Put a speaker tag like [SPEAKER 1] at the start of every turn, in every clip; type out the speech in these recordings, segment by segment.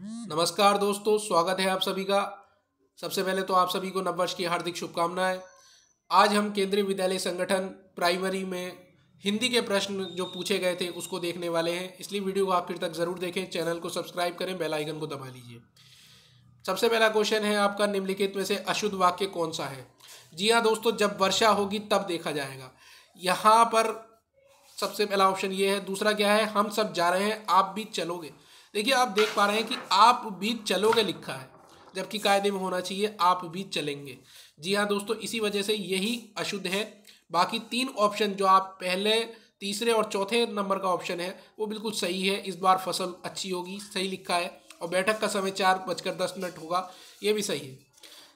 [SPEAKER 1] नमस्कार दोस्तों, स्वागत है आप सभी का। सबसे पहले तो आप सभी को नववर्ष की हार्दिक शुभकामनाएं। आज हम केंद्रीय विद्यालय संगठन प्राइमरी में हिंदी के प्रश्न जो पूछे गए थे उसको देखने वाले हैं, इसलिए वीडियो को आखिर तक जरूर देखें। चैनल को सब्सक्राइब करें, बेल आइकन को दबा लीजिए। सबसे पहला क्वेश्चन है आपका, निम्नलिखित में से अशुद्ध वाक्य कौन सा है? जी हाँ दोस्तों, जब वर्षा होगी तब देखा जाएगा। यहाँ पर सबसे पहला ऑप्शन ये है। दूसरा क्या है? हम सब जा रहे हैं, आप भी चलोगे। देखिए, आप देख पा रहे हैं कि आप भी चलोगे लिखा है, जबकि कायदे में होना चाहिए आप भी चलेंगे। जी हाँ दोस्तों, इसी वजह से यही अशुद्ध है। बाकी तीन ऑप्शन जो आप पहले, तीसरे और चौथे नंबर का ऑप्शन है वो बिल्कुल सही है। इस बार फसल अच्छी होगी, सही लिखा है। और बैठक का समय 4:10 होगा, ये भी सही है।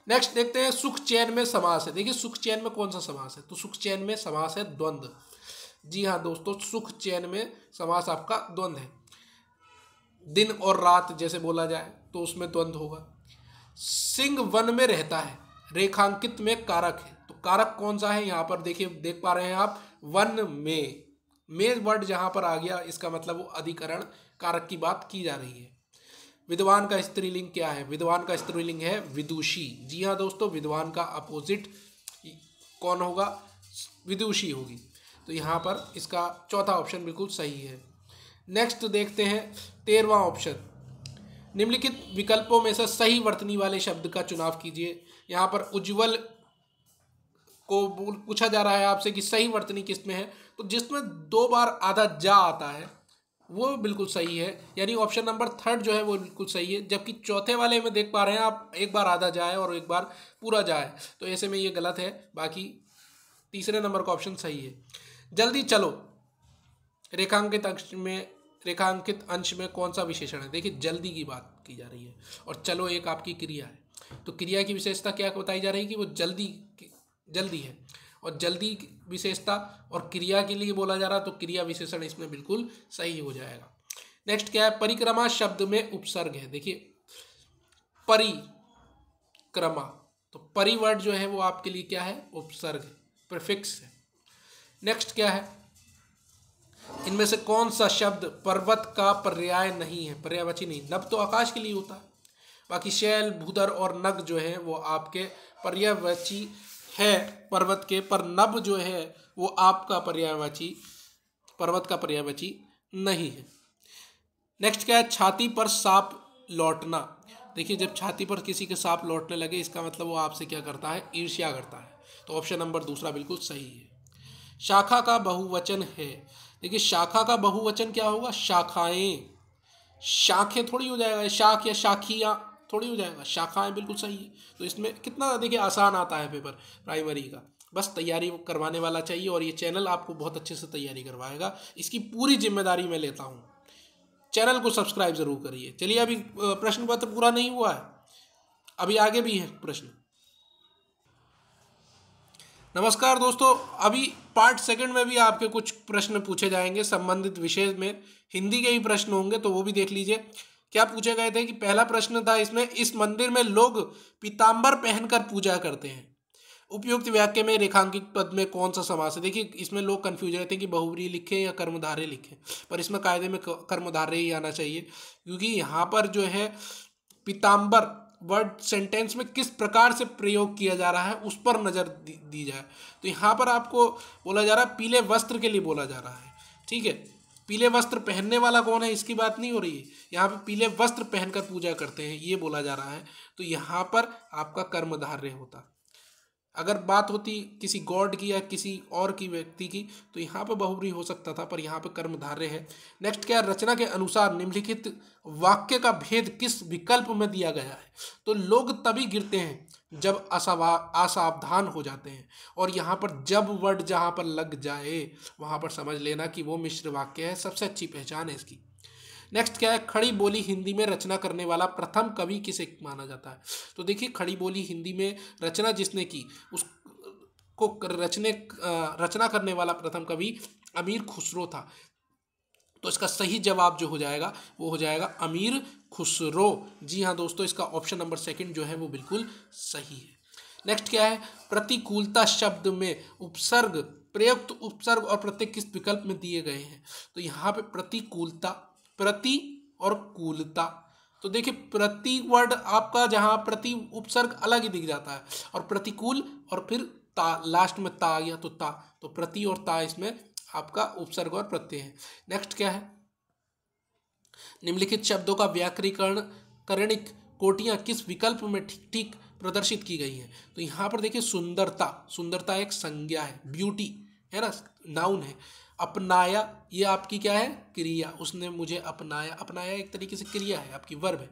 [SPEAKER 1] नेक्स्ट देखते हैं, सुख चैन में समास है। देखिए, सुख चैन में कौन सा समास है? तो सुख चैन में समास है द्वंद्व। जी हाँ दोस्तों, सुख चैन में समास आपका द्वंद्व है। दिन और रात जैसे बोला जाए तो उसमें द्वंद्व होगा। सिंह वन में रहता है, रेखांकित में कारक है। तो कारक कौन सा है? यहाँ पर देखिए, देख पा रहे हैं आप, वन में वर्ड जहाँ पर आ गया, इसका मतलब वो अधिकरण कारक की बात की जा रही है। विद्वान का स्त्रीलिंग क्या है? विद्वान का स्त्रीलिंग है विदुषी। जी हाँ दोस्तों, विद्वान का अपोजिट कौन होगा? विदुषी होगी। तो यहाँ पर इसका चौथा ऑप्शन बिल्कुल सही है। नेक्स्ट देखते हैं 13वां ऑप्शन, निम्नलिखित विकल्पों में से सही वर्तनी वाले शब्द का चुनाव कीजिए। यहाँ पर उज्ज्वल को पूछा जा रहा है आपसे कि सही वर्तनी किस में है। तो जिसमें 2 बार आधा जा आता है वो बिल्कुल सही है, यानी ऑप्शन नंबर 3 जो है वो बिल्कुल सही है। जबकि चौथे वाले में देख पा रहे हैं आप, एक बार आधा जाए और एक बार पूरा जाए, तो ऐसे में ये गलत है। बाकी तीसरे नंबर का ऑप्शन सही है। जल्दी चलो, रेखांकित अंश में कौन सा विशेषण है? देखिए, जल्दी की बात की जा रही है और चलो एक आपकी क्रिया है। तो क्रिया की विशेषता क्या बताई जा रही है? कि वो जल्दी है। और जल्दी की विशेषता और क्रिया के लिए बोला जा रहा, तो क्रिया विशेषण इसमें बिल्कुल सही हो जाएगा। नेक्स्ट क्या है? परिक्रमा शब्द में उपसर्ग है। देखिए, परिक्रमा, तो परिवर्ड जो है वो आपके लिए क्या है? उपसर्ग है, प्रीफिक्स है। नेक्स्ट क्या है? इनमें से कौन सा शब्द पर्वत का पर्याय नहीं है? पर्यायवाची नहीं। नभ तो आकाश के लिए होता है। बाकी शैल, भूधर और नग जो है वो आपके पर्यायवाची है पर्वत के, पर नभ जो है वो आपका पर्यायवाची, पर्वत का पर्यायवाची नहीं है। नेक्स्ट क्या है? छाती पर सांप लौटना। देखिए, जब छाती पर किसी के सांप लौटने लगे, इसका मतलब वो आपसे क्या करता है? ईर्ष्या करता है। तो ऑप्शन नंबर दूसरा बिल्कुल सही है। शाखा का बहुवचन है। देखिए, शाखा का बहुवचन क्या होगा? शाखाएं। शाखें थोड़ी हो जाएगा, शाख या शाखियाँ थोड़ी हो जाएगा, शाखाएं बिल्कुल सही है। तो इसमें कितना देखिए आसान आता है पेपर प्राइमरी का, बस तैयारी करवाने वाला चाहिए और ये चैनल आपको बहुत अच्छे से तैयारी करवाएगा। इसकी पूरी जिम्मेदारी मैं लेता हूँ। चैनल को सब्सक्राइब जरूर करिए। चलिए, अभी प्रश्न पत्र पूरा नहीं हुआ है, अभी आगे भी है प्रश्न। नमस्कार दोस्तों, अभी पार्ट सेकंड में भी आपके कुछ प्रश्न पूछे जाएंगे संबंधित विषय में। हिंदी के ही प्रश्न होंगे, तो वो भी देख लीजिए। क्या पूछे गए थे कि पहला प्रश्न था इसमें, इस मंदिर में लोग पीतांबर पहनकर पूजा करते हैं। उपयुक्त वाक्य में रेखांकित पद में कौन सा समास है? देखिए, इसमें लोग कंफ्यूज रहते हैं कि बहुव्रीहि लिखें या कर्मधारय लिखें, पर इसमें कायदे में कर्मधारय ही आना चाहिए, क्योंकि यहाँ पर जो है पीतांबर वर्ड सेंटेंस में किस प्रकार से प्रयोग किया जा रहा है उस पर नज़र दी जाए। तो यहाँ पर आपको बोला जा रहा है पीले वस्त्र के लिए बोला जा रहा है, ठीक है। पीले वस्त्र पहनने वाला कौन है इसकी बात नहीं हो रही है, यहाँ पे पीले वस्त्र पहनकर पूजा करते हैं ये बोला जा रहा है। तो यहाँ पर आपका कर्मधारय होता। अगर बात होती किसी गॉड की या किसी और की व्यक्ति की, तो यहाँ पे बहुव्रीहि हो सकता था, पर यहाँ पे कर्मधारय है। नेक्स्ट क्या है? रचना के अनुसार निम्नलिखित वाक्य का भेद किस विकल्प में दिया गया है? तो लोग तभी गिरते हैं जब असावधान हो जाते हैं। और यहाँ पर जब वर्ड जहाँ पर लग जाए वहाँ पर समझ लेना कि वो मिश्र वाक्य है, सबसे अच्छी पहचान है इसकी। नेक्स्ट क्या है? खड़ी बोली हिंदी में रचना करने वाला प्रथम कवि किसे माना जाता है? तो देखिए, खड़ी बोली हिंदी में रचना जिसने की उसको रचना करने वाला प्रथम कवि अमीर खुसरो था। तो इसका सही जवाब जो हो जाएगा वो हो जाएगा अमीर खुसरो। जी हाँ दोस्तों, इसका ऑप्शन नंबर 2 जो है वो बिल्कुल सही है। नेक्स्ट क्या है? प्रतिकूलता शब्द में उपसर्ग, प्रयुक्त उपसर्ग और प्रत्यय किस विकल्प में दिए गए हैं? तो यहाँ पे प्रतिकूलता, प्रति और कूलता, तो देखिए प्रति वर्ड आपका जहाँ प्रति उपसर्ग अलग ही दिख जाता है, और प्रतिकूल और फिर ता, लास्ट में ता आ गया तो ता, तो प्रति और ता इसमें आपका उपसर्ग और प्रत्यय है। नेक्स्ट क्या है, निम्नलिखित शब्दों का व्याकरणीकरण करणिक कोटियां किस विकल्प में ठीक ठीक प्रदर्शित की गई हैं। तो यहाँ पर देखिए सुंदरता, सुंदरता एक संज्ञा है, ब्यूटी है ना, नाउन है। अपनाया ये आपकी क्या है, क्रिया, उसने मुझे अपनाया, अपनाया एक तरीके से क्रिया है आपकी, वर्ब है।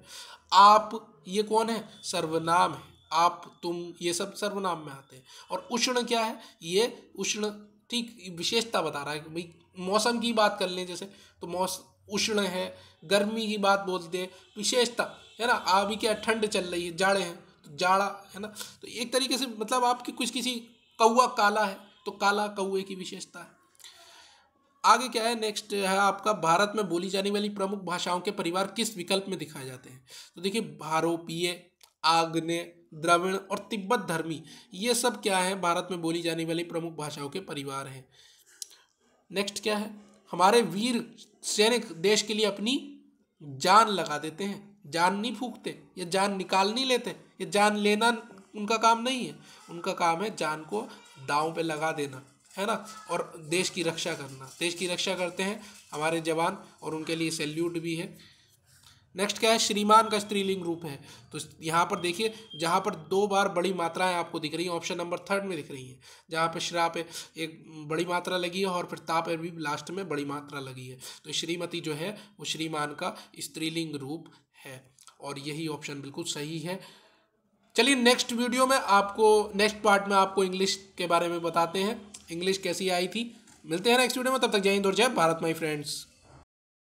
[SPEAKER 1] आप ये कौन है, सर्वनाम है, आप तुम ये सब सर्वनाम में आते हैं। और उष्ण क्या है, ये उष्ण ठीक विशेषता बता रहा है कि भाई मौसम की बात कर लें जैसे, तो मौसम उष्ण है, गर्मी की बात बोलते हैं, विशेषता है ना। अभी क्या ठंड चल रही है, जाड़े हैं तो जाड़ा है ना, तो एक तरीके से मतलब आपकी कुछ किसी कौवा काला है तो काला कौवे की विशेषता है। आगे क्या है, नेक्स्ट है आपका भारत में बोली जाने वाली प्रमुख भाषाओं के परिवार किस विकल्प में दिखाए जाते हैं। तो देखिए भारोपीय, आग्नेय, द्रविड़ और तिब्बत धर्मी, ये सब क्या है भारत में बोली जाने वाली प्रमुख भाषाओं के परिवार हैं। नेक्स्ट क्या है, हमारे वीर सैनिक देश के लिए अपनी जान लगा देते हैं, जान नहीं फूकते, ये जान निकाल नहीं लेते, ये जान लेना उनका काम नहीं है, उनका काम है जान को दांव पे लगा देना, है ना, और देश की रक्षा करना। देश की रक्षा करते हैं हमारे जवान और उनके लिए सैल्यूट भी है। नेक्स्ट क्या है, श्रीमान का स्त्रीलिंग रूप है। तो यहाँ पर देखिए जहाँ पर 2 बार बड़ी मात्राएं आपको दिख रही हैं, ऑप्शन नंबर 3 में दिख रही हैं, जहाँ पे श्रा पे एक बड़ी मात्रा लगी है और फिर ता पे भी लास्ट में बड़ी मात्रा लगी है, तो श्रीमती जो है वो श्रीमान का स्त्रीलिंग रूप है, और यही ऑप्शन बिल्कुल सही है। चलिए नेक्स्ट वीडियो में आपको, नेक्स्ट पार्ट में आपको इंग्लिश के बारे में बताते हैं, इंग्लिश कैसी आई थी। मिलते हैं नेक्स्ट वीडियो में, तब तक जय हिंद और जय भारत माय फ्रेंड्स।